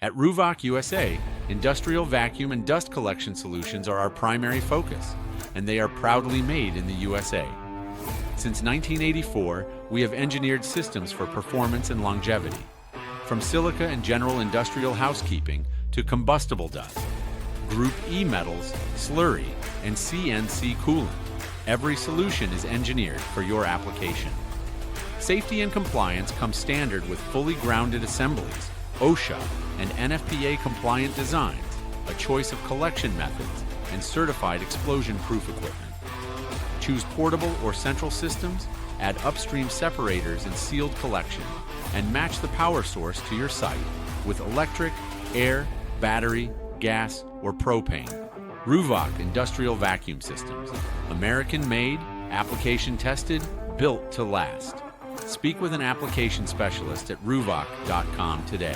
At Ruwac USA, industrial vacuum and dust collection solutions are our primary focus, and they are proudly made in the USA. Since 1984, we have engineered systems for performance and longevity. From silica and general industrial housekeeping to combustible dust, Group E metals, slurry, and CNC coolant, every solution is engineered for your application. Safety and compliance come standard with fully grounded assemblies, OSHA and NFPA-compliant designs, a choice of collection methods, and certified explosion-proof equipment. Choose portable or central systems, add upstream separators and sealed collection, and match the power source to your site with electric, air, battery, gas, or propane. Ruwac Industrial Vacuum Systems. American-made, application-tested, built to last. Speak with an application specialist at ruwac.com today.